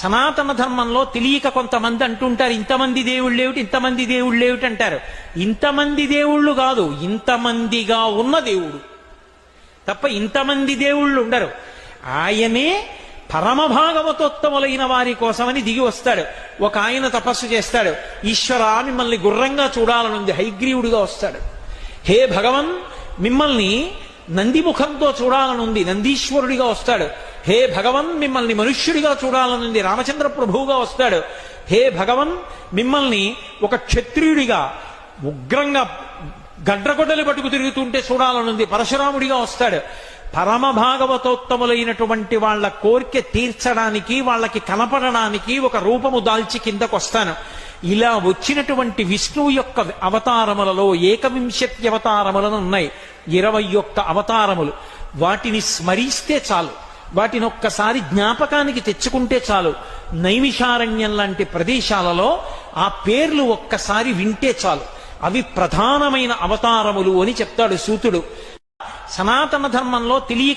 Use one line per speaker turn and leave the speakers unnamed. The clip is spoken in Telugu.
సనాతన ధర్మంలో తెలియక కొంతమంది అంటుంటారు, ఇంతమంది దేవుళ్ళు ఏమిటి, ఇంతమంది దేవుళ్ళు ఏమిటి అంటారు. ఇంతమంది దేవుళ్ళు కాదు, ఇంతమందిగా ఉన్న దేవుడు తప్ప ఇంతమంది దేవుళ్ళు ఉండరు. ఆయనే పరమభాగవతోత్తములైన వారి కోసమని దిగి వస్తాడు. ఒక ఆయన తపస్సు చేస్తాడు, ఈశ్వరా మిమ్మల్ని గుర్రంగా చూడాలనుంది, హైగ్రీవుడిగా వస్తాడు. హే భగవన్ మిమ్మల్ని నందిముఖంతో చూడాలనుంది, నందీశ్వరుడిగా వస్తాడు. హే భగవన్ మిమ్మల్ని మనుష్యుడిగా చూడాలనుంది, రామచంద్ర ప్రభువుగా వస్తాడు. హే భగవన్ మిమ్మల్ని ఒక క్షత్రియుడిగా ఉగ్రంగా గడ్రగొడ్డలు పట్టుకు తిరుగుతుంటే చూడాలనుంది, పరశురాముడిగా వస్తాడు. పరమ భాగవతోత్తములైనటువంటి వాళ్ళ కోరిక తీర్చడానికి, వాళ్ళకి కనపడడానికి ఒక రూపము దాల్చి కిందకొస్తాను. ఇలా వచ్చినటువంటి విష్ణువు యొక్క అవతారములలో 21 అవతారములను ఉన్నాయి, 21 అవతారములు. వాటిని స్మరిస్తే చాలు, వాటిని ఒక్కసారి జ్ఞాపకానికి తెచ్చుకుంటే చాలు. నైమిషారణ్యం లాంటి ప్రదేశాలలో ఆ పేర్లు ఒక్కసారి వింటే చాలు, అవి ప్రధానమైన అవతారములు అని చెప్తాడు సూతుడు. సనాతన ధర్మంలో తెలియ